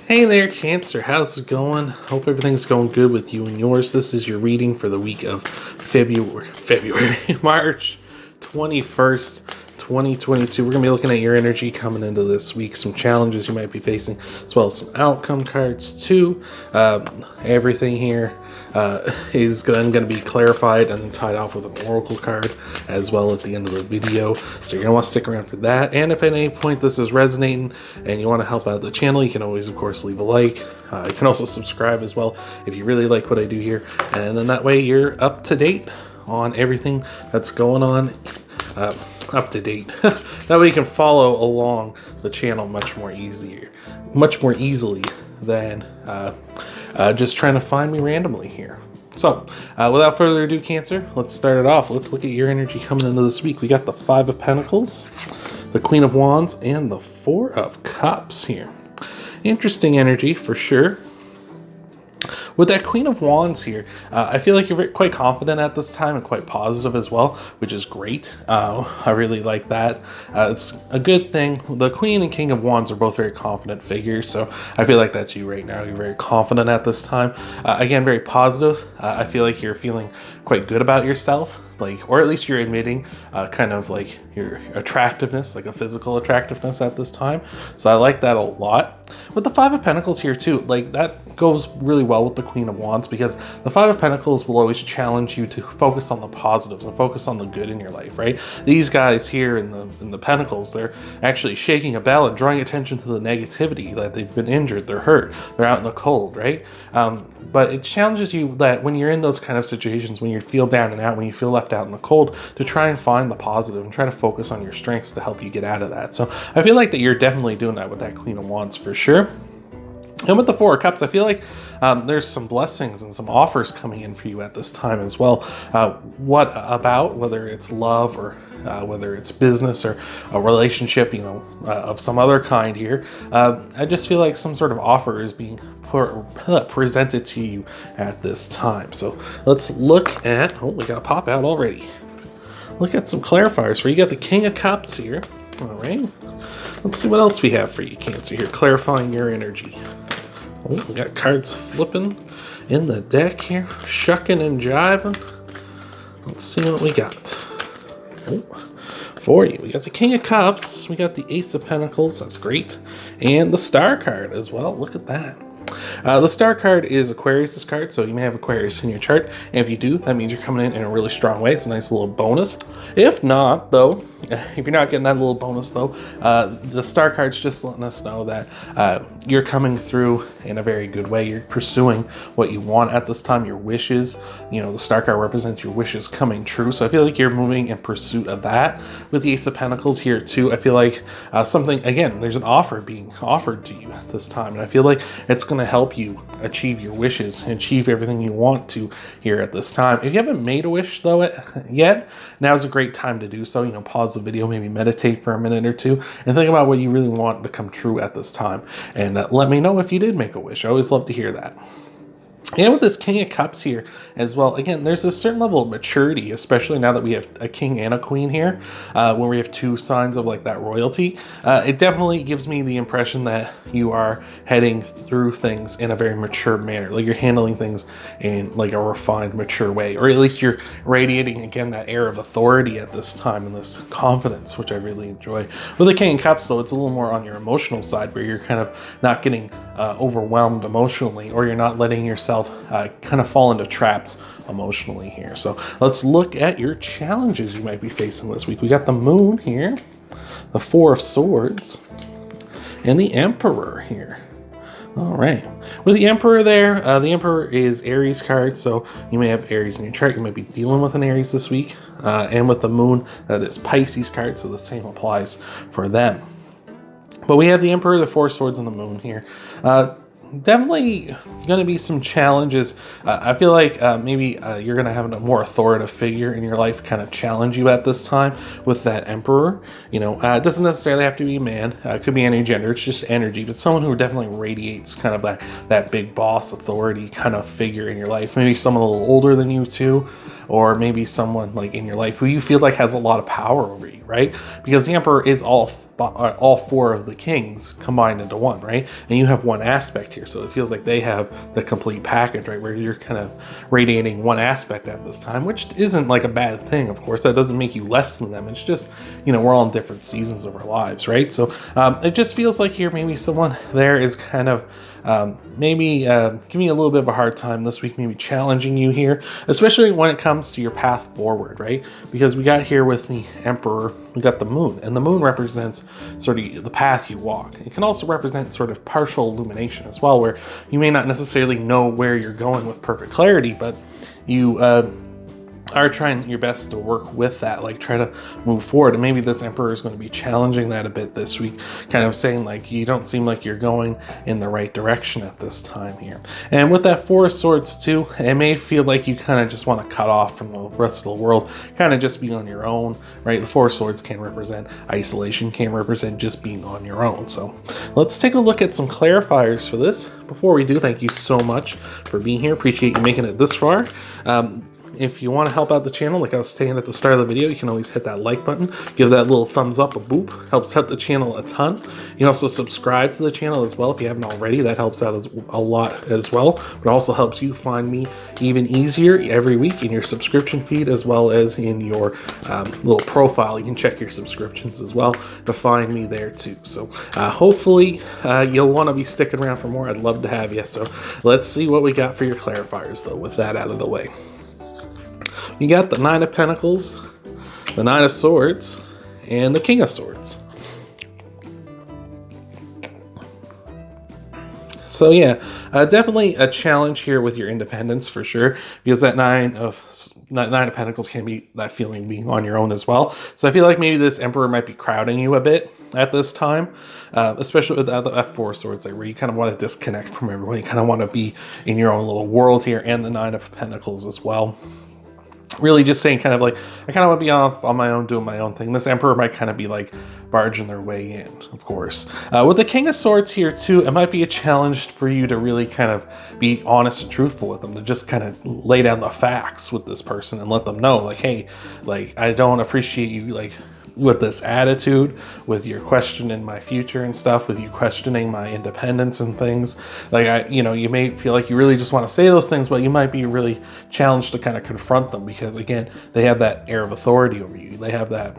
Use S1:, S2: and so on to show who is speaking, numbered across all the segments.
S1: Hey there, Cancer. How's it going? Hope everything's going good with you and yours. This is your reading for the week of March 21st, 2022. We're going to be looking at your energy coming into this week, some challenges you might be facing, as well as some outcome cards too. Everything here is going to be clarified and then tied off with an oracle card as well at the end of the video, so you're going to want to stick around for that. And if at any point this is resonating and you want to help out the channel, you can always of course leave a like. You can also subscribe as well if you really like what I do here, and then that way you're up to date on everything that's going on. Up to date. That way you can follow along the channel much more easily than just trying to find me randomly here. So without further ado, Cancer, let's start it off. Let's look at your energy coming into this week. We got the Five of Pentacles, the Queen of Wands, and the Four of Cups here. Interesting energy for sure. With that Queen of Wands here, I feel like you're quite confident at this time and quite positive as well, which is great. I really like that. It's a good thing. The Queen and King of Wands are both very confident figures, so I feel like that's you right now. You're very confident at this time. Again, very positive. I feel like you're feeling quite good about yourself, or at least you're admitting kind of like your attractiveness, like a physical attractiveness at this time. So I like that a lot. With the Five of Pentacles here too, that goes really well with the Queen of Wands, because the Five of Pentacles will always challenge you to focus on the positives and focus on the good in your life, right? These guys here in the Pentacles, they're actually shaking a bell and drawing attention to the negativity, that they've been injured, they're hurt, they're out in the cold, right? But it challenges you that when you're in those kind of situations, when you feel down and out, when you feel left out in the cold, to try and find the positive and try to focus on your strengths to help you get out of that. So I feel like that you're definitely doing that with that Queen of Wands for sure. And with the Four of Cups, I feel like there's some blessings and some offers coming in for you at this time as well. What about, whether it's love or whether it's business or a relationship, of some other kind here, I just feel like some sort of offer is being presented to you at this time. So let's look at, we got a pop out already. Look at some clarifiers for you. You got the King of Cups here. All right. Let's see what else we have for you, Cancer, here, clarifying your energy. Oh, we got cards flipping in the deck here, shucking and jiving. Let's see what we got. Oh, for you, we got the King of Cups, we got the Ace of Pentacles, that's great, and the Star card as well. Look at that. The Star card is Aquarius' card, so you may have Aquarius in your chart, and if you do, that means you're coming in a really strong way. It's a nice little bonus. If not, though, if you're not getting that little bonus, though, the Star card's just letting us know that you're coming through in a very good way. You're pursuing what you want at this time, your wishes. The Star card represents your wishes coming true, so I feel like you're moving in pursuit of that. With the Ace of Pentacles here, too, I feel like something, again, there's an offer being offered to you at this time, and I feel like it's going to help you achieve your wishes and achieve everything you want to here at this time. If you haven't made a wish though yet, now's a great time to do so. Pause the video, maybe meditate for a minute or two and think about what you really want to come true at this time, and let me know if you did make a wish. I always love to hear that. And with this King of Cups here as well, again, there's a certain level of maturity, especially now that we have a king and a queen here, where we have two signs of that royalty. It definitely gives me the impression that you are heading through things in a very mature manner. You're handling things in a refined, mature way, or at least you're radiating, again, that air of authority at this time and this confidence, which I really enjoy. With the King of Cups, though, it's a little more on your emotional side, where you're kind of not getting overwhelmed emotionally, or you're not letting yourself kind of fall into traps emotionally here. So let's look at your challenges you might be facing this week. We got the Moon here, the Four of Swords, and the Emperor here. All right. With the Emperor there, the Emperor is Aries card, so you may have Aries in your chart. You might be dealing with an Aries this week. And with the Moon, that is Pisces card, so the same applies for them. But we have the Emperor, the Four of Swords, and the Moon here. Definitely going to be some challenges. I feel like maybe you're going to have a more authoritative figure in your life kind of challenge you at this time with that Emperor. It doesn't necessarily have to be a man. It could be any gender. It's just energy, but someone who definitely radiates kind of that big boss authority kind of figure in your life. Maybe someone a little older than you too, or maybe someone in your life who you feel like has a lot of power over you, right? Because the Emperor is all all four of the kings combined into one, right? And you have one aspect here, so it feels like they have the complete package, right? Where you're kind of radiating one aspect at this time, which isn't like a bad thing, of course. That doesn't make you less than them. It's just, you know, we're all in different seasons of our lives, right? So it just feels like here maybe someone there is kind of maybe giving you a little bit of a hard time this week, maybe challenging you here, especially when it comes to your path forward, right? Because we got here with the Emperor, we got the moon, and the moon represents sort of the path you walk. It can also represent sort of partial illumination as well, where you may not necessarily know where you're going with perfect clarity, but you are trying your best to work with that, like try to move forward. And maybe this Emperor is going to be challenging that a bit this week, kind of saying like, you don't seem like you're going in the right direction at this time here. And with that Four of Swords too, it may feel like you kind of just want to cut off from the rest of the world, kind of just be on your own, right? The Four of Swords can represent isolation, can represent just being on your own. So let's take a look at some clarifiers for this. Before we do, thank you so much for being here. Appreciate you making it this far. If you want to help out the channel, like I was saying at the start of the video, you can always hit that like button, give that little thumbs up, a boop, helps out the channel a ton. You can also subscribe to the channel as well if you haven't already. That helps out a lot as well, but it also helps you find me even easier every week in your subscription feed, as well as in your little profile. You can check your subscriptions as well to find me there too. So hopefully you'll want to be sticking around for more. I'd love to have you. So let's see what we got for your clarifiers though, with that out of the way. You got the Nine of Pentacles, the Nine of Swords, and the King of Swords. So yeah, definitely a challenge here with your independence for sure, because that Nine of Pentacles can be that feeling being on your own as well. So I feel like maybe this Emperor might be crowding you a bit at this time, especially with the Four of Swords, like where you kind of want to disconnect from everyone. You kind of want to be in your own little world here, and the Nine of Pentacles as well. Really just saying kind of like, I kind of want to be off on my own, doing my own thing. This Emperor might kind of be like barging their way in, of course. With the King of Swords here too, it might be a challenge for you to really kind of be honest and truthful with them, to just kind of lay down the facts with this person and let them know like, hey, like I don't appreciate you like with this attitude, with your questioning my future and stuff, with you questioning my independence and things. Like you may feel like you really just want to say those things, but you might be really challenged to kind of confront them, because again, they have that air of authority over you. They have that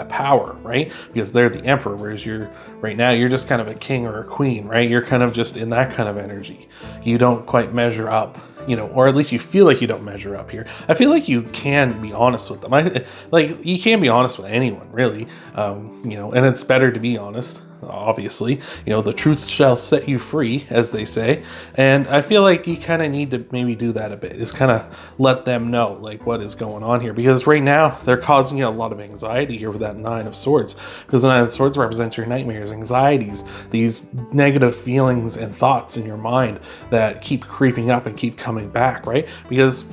S1: power, right? Because they're the Emperor, whereas right now you're just kind of a king or a queen, right? You're kind of just in that kind of energy. You don't quite measure up, you know, or at least you feel like you don't measure up here. I feel like you can be honest with them. Like you can be honest with anyone, really, you know, and it's better to be honest. Obviously, you know, the truth shall set you free, as they say. And I feel like you kind of need to maybe do that a bit, is kind of let them know like what is going on here, because right now they're causing you a lot of anxiety here with that Nine of Swords, because the Nine of Swords represents your nightmares, anxieties, these negative feelings and thoughts in your mind that keep creeping up and keep coming back, right? Because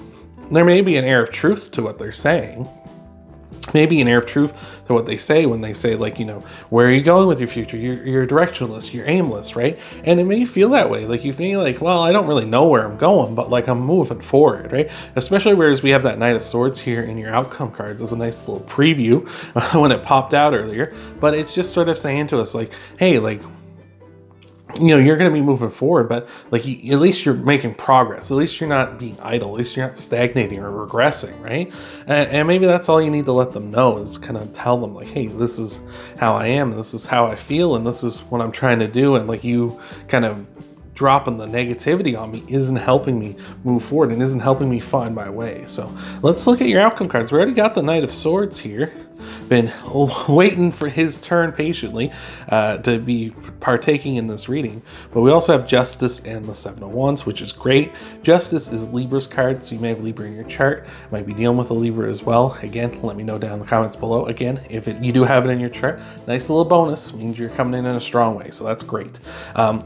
S1: there may be an air of truth to what they're saying, maybe an air of truth to what they say when they say, like, you know, where are you going with your future? You're directionless, you're aimless, right? And it may feel that way. Like you feel like, well, I don't really know where I'm going, but like I'm moving forward, right? Especially whereas we have that Knight of Swords here in your outcome cards as a nice little preview when it popped out earlier. But it's just sort of saying to us like, hey, like, you know, you're going to be moving forward, but like at least you're making progress. At least you're not being idle. At least you're not stagnating or regressing, right? And maybe that's all you need to let them know, is kind of tell them like, hey, this is how I am, and this is how I feel, and this is what I'm trying to do. And like you kind of dropping the negativity on me isn't helping me move forward and isn't helping me find my way. So let's look at your outcome cards. We already got the Knight of Swords here. Been waiting for his turn patiently to be partaking in this reading. But we also have Justice and the Seven of Wands, which is great. Justice is Libra's card, so you may have Libra in your chart. Might be dealing with a Libra as well. Again, let me know down in the comments below. Again, if you do have it in your chart, nice little bonus, means you're coming in a strong way, so that's great.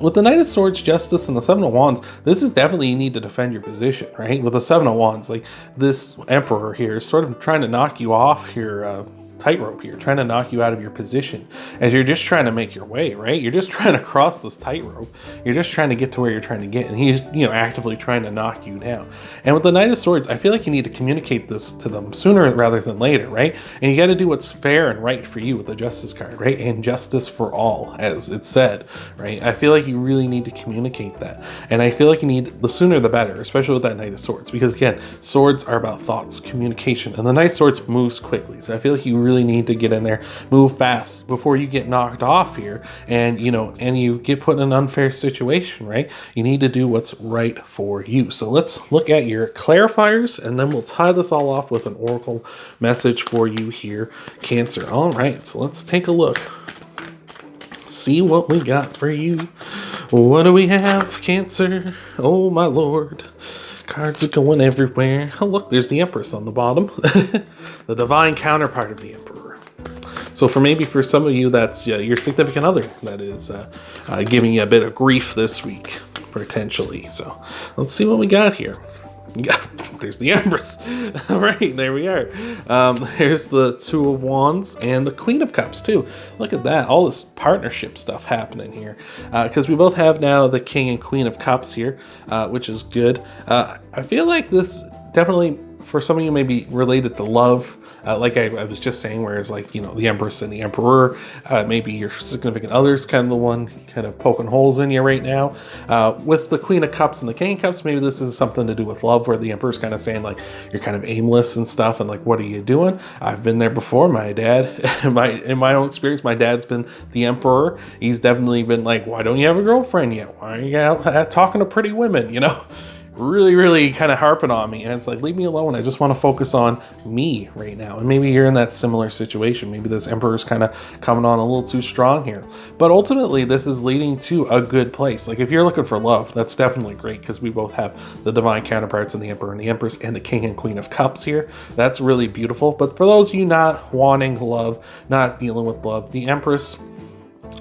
S1: With the Knight of Swords, Justice, and the Seven of Wands, this is definitely you need to defend your position, right? With the Seven of Wands, like this Emperor here is sort of trying to knock you off your tightrope here, trying to knock you out of your position as you're just trying to make your way, right? You're just trying to cross this tightrope. You're just trying to get to where you're trying to get, and he's, you know, actively trying to knock you down. And with the Knight of Swords, I feel like you need to communicate this to them sooner rather than later, right? And you got to do what's fair and right for you with the Justice card, right? And justice for all, as it's said, right? I feel like you really need to communicate that. And I feel like you need, the sooner the better, especially with that Knight of Swords, because again, swords are about thoughts, communication, and the Knight of Swords moves quickly. So I feel like you really need to get in there, move fast before you get knocked off here, and you know, and you get put in an unfair situation, right? You need to do what's right for you. So let's look at your clarifiers, and then we'll tie this all off with an oracle message for you here, Cancer. All right, so let's take a look, see what we got for you. What do we have, Cancer? Oh my lord, cards are going everywhere. Oh look, there's the Empress on the bottom. The divine counterpart of the Emperor. So for some of you, that's your significant other that is giving you a bit of grief this week, potentially. So let's see what we got here. There's the Empress. All right, there we are. There's the Two of Wands and the Queen of Cups too. Look at that, all this partnership stuff happening here. Because we both have now the King and Queen of Cups here, which is good. I feel like this definitely, for some of you, may be related to love. Like I was just saying, whereas like, you know, the Empress and the Emperor, maybe your significant other's kind of the one kind of poking holes in you right now. With the Queen of Cups and the King of Cups, maybe this is something to do with love, where the Emperor's kind of saying like, you're kind of aimless and stuff, and like, what are you doing? I've been there before. My dad, in my own experience, my dad's been the Emperor. He's definitely been like, why don't you have a girlfriend yet? Why are you out talking to pretty women, you know? Really kind of harping on me, and it's like, leave me alone. I just want to focus on me right now. And maybe you're in that similar situation. Maybe this Emperor's kind of coming on a little too strong here, but ultimately this is leading to a good place. Like if you're looking for love, that's definitely great, because we both have the divine counterparts in the Emperor and the Empress and the King and Queen of Cups here. That's really beautiful. But for those of you not wanting love, not dealing with love, the Empress,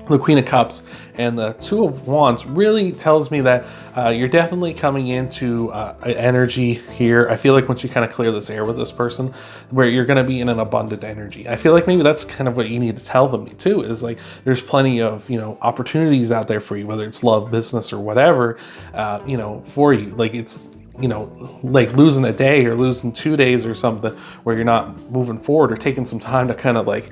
S1: the Queen of Cups, and the Two of Wands really tells me that you're definitely coming into energy here. I feel like once you kind of clear this air with this person, where you're going to be in an abundant energy. I feel like maybe that's kind of what you need to tell them too, is like, there's plenty of, you know, opportunities out there for you, whether it's love, business, or whatever, you know, for you. Like it's, you know, like losing a day or losing 2 days or something, where you're not moving forward or taking some time to kind of like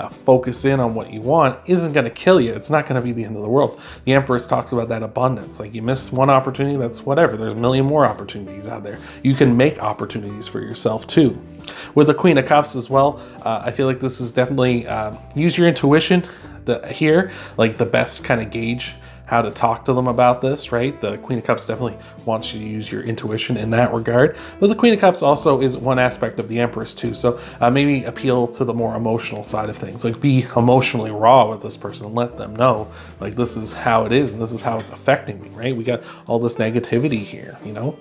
S1: focus in on what you want, isn't going to kill you. It's not going to be the end of the world. The Empress talks about that abundance. Like you miss one opportunity, that's whatever. There's a million more opportunities out there. You can make opportunities for yourself too. With the Queen of Cups as well, I feel like this is definitely use your intuition here, like the best kind of gauge how to talk to them about this, right? The Queen of Cups definitely wants you to use your intuition in that regard. But the Queen of Cups also is one aspect of the Empress too. So maybe appeal to the more emotional side of things. Like be emotionally raw with this person and let them know, like, this is how it is and this is how it's affecting me, right? We got all this negativity here, you know?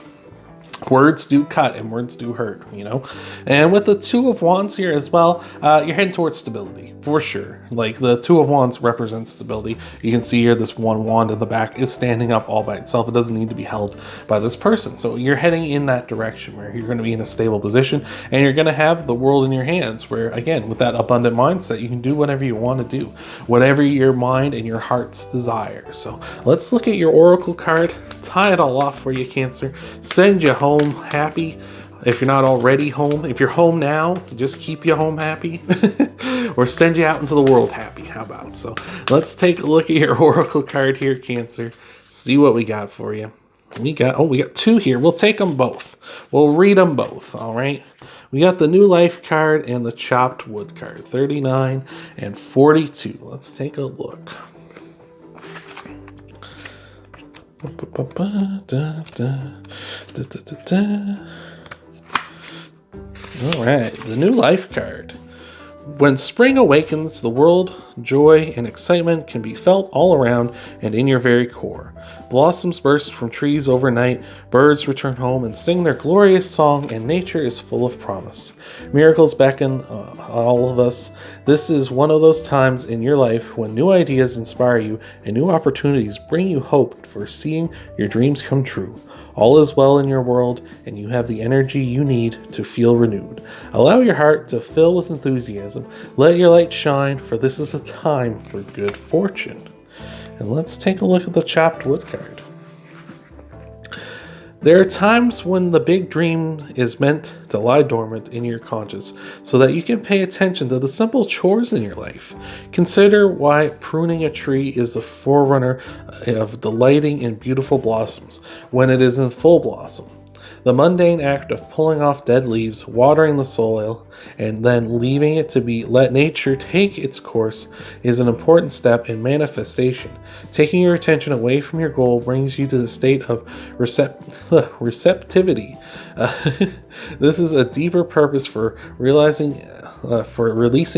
S1: Words do cut and words do hurt, you know? And with the Two of Wands here as well, you're heading towards stability, for sure. Like the Two of Wands represents stability. You can see here this one wand in the back is standing up all by itself. It doesn't need to be held by this person. So you're heading in that direction where you're going to be in a stable position, and you're going to have the world in your hands, where again, with that abundant mindset, you can do whatever you want to do, whatever your mind and your heart's desire. So let's look at your Oracle card, tie it all off for you, Cancer, send you home happy. If you're not already home, if you're home now, just keep you home happy, or send you out into the world happy. How about? So let's take a look at your Oracle card here, Cancer, see what we got for you. We got two here. We'll take them both. We'll read them both. All right. We got the New Life card and the Chopped Wood card, 39 and 42. Let's take a look. All right, the New Life card. When spring awakens, the world joy, and excitement can be felt all around and in your very core. Blossoms burst from trees overnight, birds return home and sing their glorious song, and nature is full of promise. Miracles beckon all of us. This is one of those times in your life when new ideas inspire you and new opportunities bring you hope for seeing your dreams come true. All is well in your world, and you have the energy you need to feel renewed. Allow your heart to fill with enthusiasm. Let your light shine, for this is a time for good fortune. And let's take a look at the chopped wood card. There are times when the big dream is meant to lie dormant in your conscience so that you can pay attention to the simple chores in your life. Consider why pruning a tree is the forerunner of delighting in beautiful blossoms when it is in full blossom. The mundane act of pulling off dead leaves, watering the soil, and then leaving it to be let nature take its course is an important step in manifestation. Taking your attention away from your goal brings you to the state of receptivity. This is a deeper purpose for releasing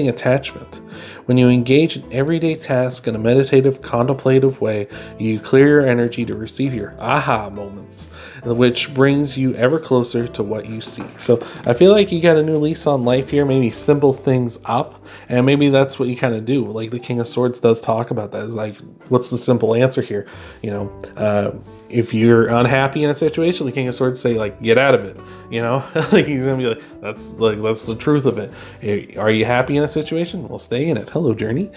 S1: attachment. When you engage in everyday tasks in a meditative, contemplative way, you clear your energy to receive your aha moments, which brings you ever closer to what you seek. So I feel like you got a new lease on life here, maybe simple things up, and maybe that's what you kind of do. Like the King of Swords does talk about that. Is like, what's the simple answer here? You know, if you're unhappy in a situation, the King of Swords say like, get out of it. You know, like he's gonna be like, that's the truth of it. Are you happy in a situation? Well, stay in it. Hello, Journey.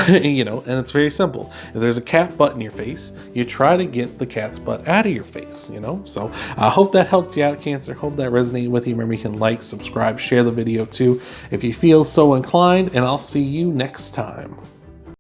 S1: You know, and it's very simple. If there's a cat butt in your face, you try to get the cat's butt out of your face. You know, so I hope that helped you out, Cancer. Hope that resonated with you. Remember, you can like, subscribe, share the video too if you feel so inclined, and I'll see you next time.